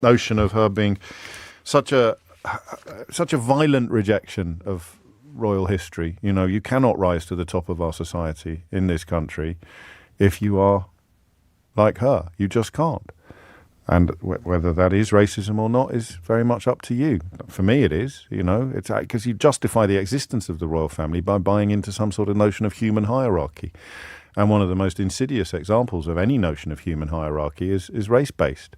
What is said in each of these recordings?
notion of her being such a such a violent rejection of royal history. You know, you cannot rise to the top of our society in this country if you are like her. You just can't. And whether that is racism or not is very much up to you. For me, it is. You know, it's because you justify the existence of the royal family by buying into some sort of notion of human hierarchy. And one of the most insidious examples of any notion of human hierarchy is race-based.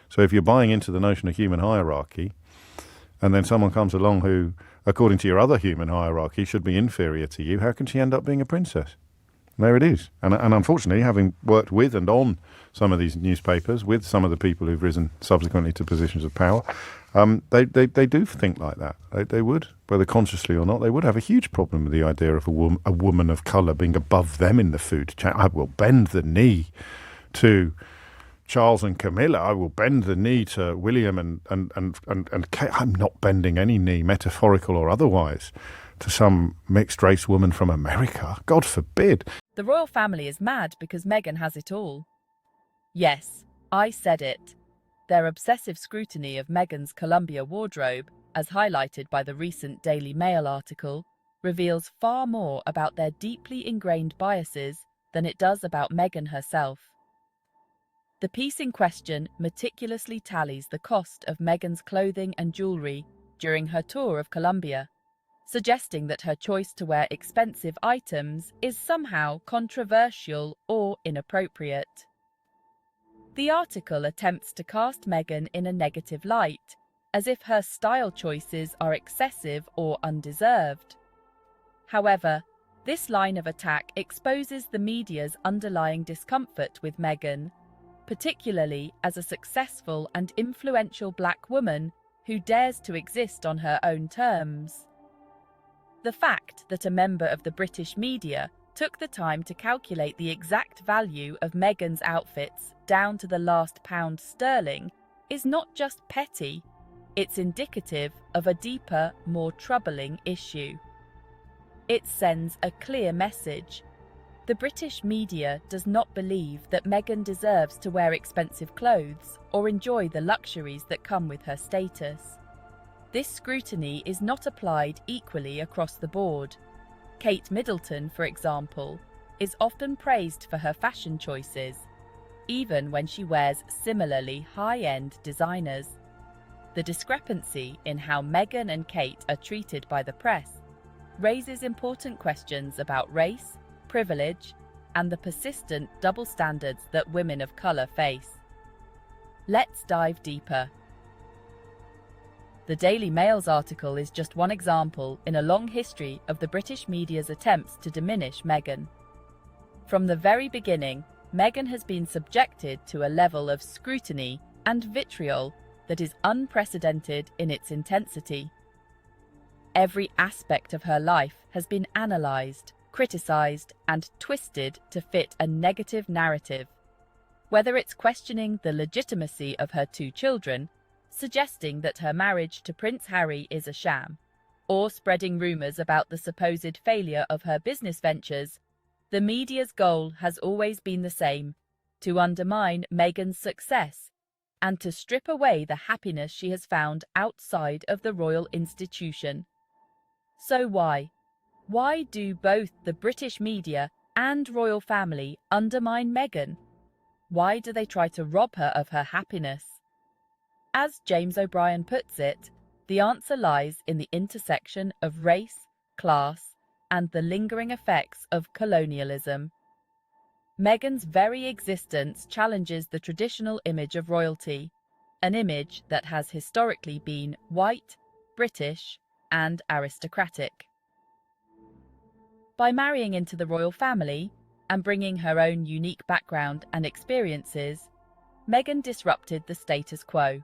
So if you're buying into the notion of human hierarchy, and then someone comes along who, according to your other human hierarchy, should be inferior to you, how can she end up being a princess? There it is. And unfortunately, having worked with and on some of these newspapers, with some of the people who've risen subsequently to positions of power, they do think like that. They would, whether consciously or not, they would have a huge problem with the idea of a woman of colour being above them in the food chain. I will bend the knee to Charles and Camilla. I will bend the knee to William and Kate. I'm not bending any knee, metaphorical or otherwise, to some mixed-race woman from America. God forbid. The royal family is mad because Meghan has it all. Yes, I said it. Their obsessive scrutiny of Meghan's Columbia wardrobe, as highlighted by the recent Daily Mail article, reveals far more about their deeply ingrained biases than it does about Meghan herself. The piece in question meticulously tallies the cost of Meghan's clothing and jewellery during her tour of Columbia, suggesting that her choice to wear expensive items is somehow controversial or inappropriate. The article attempts to cast Meghan in a negative light, as if her style choices are excessive or undeserved. However, this line of attack exposes the media's underlying discomfort with Meghan, particularly as a successful and influential black woman who dares to exist on her own terms. The fact that a member of the British media took the time to calculate the exact value of Meghan's outfits down to the last pound sterling is not just petty, it's indicative of a deeper, more troubling issue. It sends a clear message. The British media does not believe that Meghan deserves to wear expensive clothes or enjoy the luxuries that come with her status. This scrutiny is not applied equally across the board. Kate Middleton, for example, is often praised for her fashion choices, even when she wears similarly high-end designers. The discrepancy in how Meghan and Kate are treated by the press raises important questions about race, privilege, and the persistent double standards that women of colour face. Let's dive deeper. The Daily Mail's article is just one example in a long history of the British media's attempts to diminish Meghan. From the very beginning, Meghan has been subjected to a level of scrutiny and vitriol that is unprecedented in its intensity. Every aspect of her life has been analysed, criticised, and twisted to fit a negative narrative. Whether it's questioning the legitimacy of her two children, suggesting that her marriage to Prince Harry is a sham, or spreading rumours about the supposed failure of her business ventures, the media's goal has always been the same: to undermine Meghan's success and to strip away the happiness she has found outside of the royal institution. So why? Why do both the British media and royal family undermine Meghan? Why do they try to rob her of her happiness? As James O'Brien puts it, the answer lies in the intersection of race, class, and the lingering effects of colonialism. Meghan's very existence challenges the traditional image of royalty, an image that has historically been white, British, and aristocratic. By marrying into the royal family and bringing her own unique background and experiences, Meghan disrupted the status quo.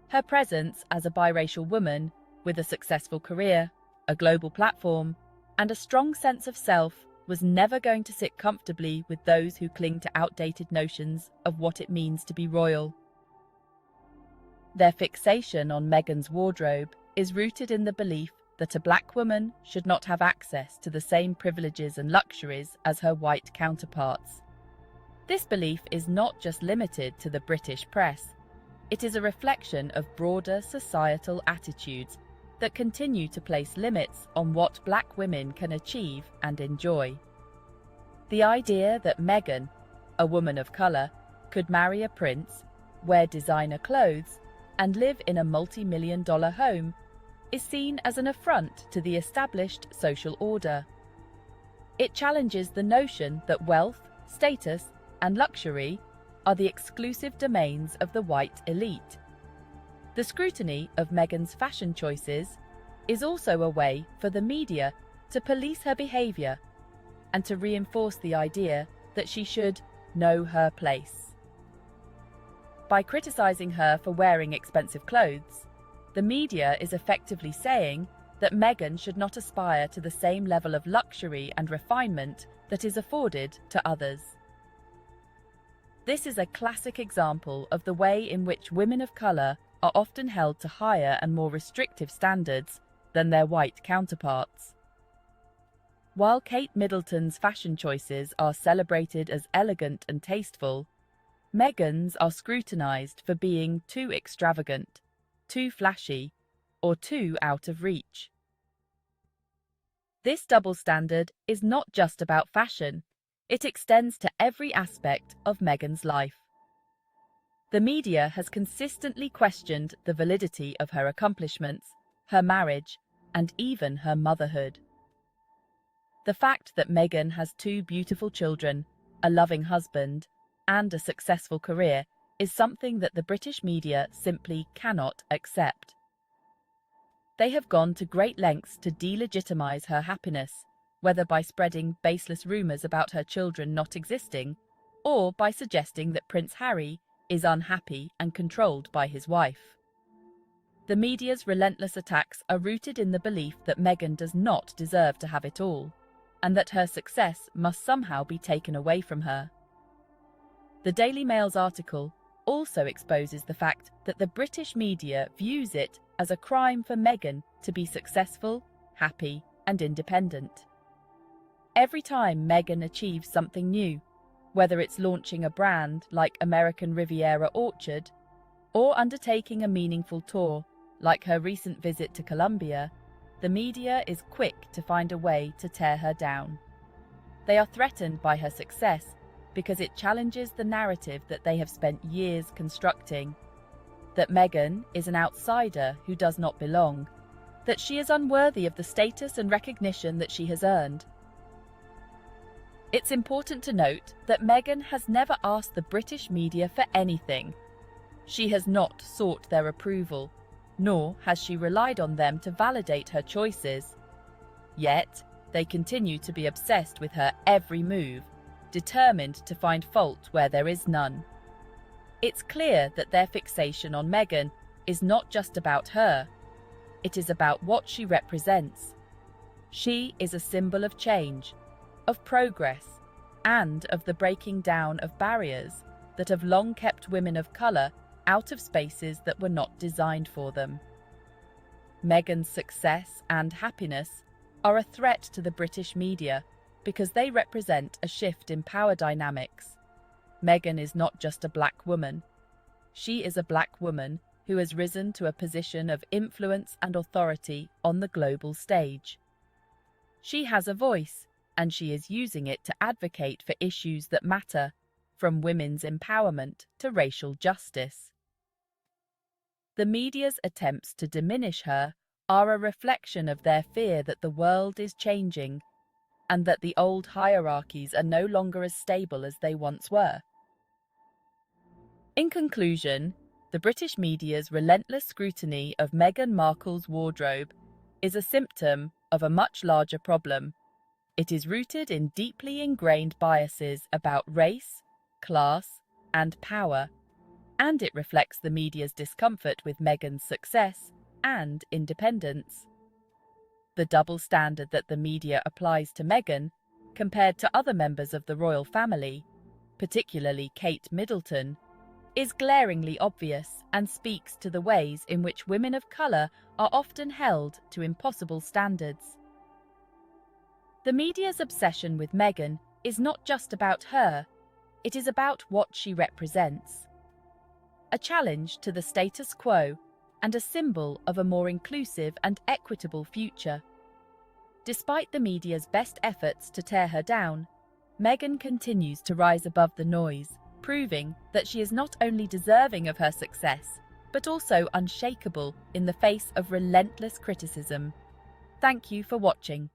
Her presence as a biracial woman with a successful career, a global platform, and a strong sense of self was never going to sit comfortably with those who cling to outdated notions of what it means to be royal. Their fixation on Meghan's wardrobe is rooted in the belief that a black woman should not have access to the same privileges and luxuries as her white counterparts. This belief is not just limited to the British press. It is a reflection of broader societal attitudes that continue to place limits on what black women can achieve and enjoy. The idea that Meghan, a woman of colour, could marry a prince, wear designer clothes, and live in a multi-million-dollar home is seen as an affront to the established social order. It challenges the notion that wealth, status, and luxury are the exclusive domains of the white elite. The scrutiny of Meghan's fashion choices is also a way for the media to police her behaviour and to reinforce the idea that she should know her place. By criticising her for wearing expensive clothes, the media is effectively saying that Meghan should not aspire to the same level of luxury and refinement that is afforded to others. This is a classic example of the way in which women of colour are often held to higher and more restrictive standards than their white counterparts. While Kate Middleton's fashion choices are celebrated as elegant and tasteful, Meghan's are scrutinised for being too extravagant, too flashy, or too out of reach. This double standard is not just about fashion, it extends to every aspect of Meghan's life. The media has consistently questioned the validity of her accomplishments, her marriage, and even her motherhood. The fact that Meghan has 2 beautiful children, a loving husband, and a successful career is something that the British media simply cannot accept. They have gone to great lengths to delegitimize her happiness, whether by spreading baseless rumours about her children not existing, or by suggesting that Prince Harry is unhappy and controlled by his wife. The media's relentless attacks are rooted in the belief that Meghan does not deserve to have it all, and that her success must somehow be taken away from her. The Daily Mail's article also exposes the fact that the British media views it as a crime for Meghan to be successful, happy, and independent. Every time Meghan achieves something new, whether it's launching a brand like American Riviera Orchard, or undertaking a meaningful tour like her recent visit to Colombia, the media is quick to find a way to tear her down. They are threatened by her success because it challenges the narrative that they have spent years constructing, that Meghan is an outsider who does not belong, that she is unworthy of the status and recognition that she has earned. It's important to note that Meghan has never asked the British media for anything. She has not sought their approval, nor has she relied on them to validate her choices. Yet, they continue to be obsessed with her every move, determined to find fault where there is none. It's clear that their fixation on Meghan is not just about her. It is about what she represents. She is a symbol of change, of progress, and of the breaking down of barriers that have long kept women of colour out of spaces that were not designed for them. Meghan's success and happiness are a threat to the British media because they represent a shift in power dynamics. Meghan is not just a black woman. She is a black woman who has risen to a position of influence and authority on the global stage. She has a voice, and she is using it to advocate for issues that matter, from women's empowerment to racial justice. The media's attempts to diminish her are a reflection of their fear that the world is changing and that the old hierarchies are no longer as stable as they once were. In conclusion, the British media's relentless scrutiny of Meghan Markle's wardrobe is a symptom of a much larger problem. It is rooted in deeply ingrained biases about race, class, and power, and it reflects the media's discomfort with Meghan's success and independence. The double standard that the media applies to Meghan, compared to other members of the royal family, particularly Kate Middleton, is glaringly obvious and speaks to the ways in which women of colour are often held to impossible standards. The media's obsession with Meghan is not just about her, it is about what she represents. a challenge to the status quo and a symbol of a more inclusive and equitable future. Despite the media's best efforts to tear her down, Meghan continues to rise above the noise, proving that she is not only deserving of her success, but also unshakable in the face of relentless criticism. Thank you for watching.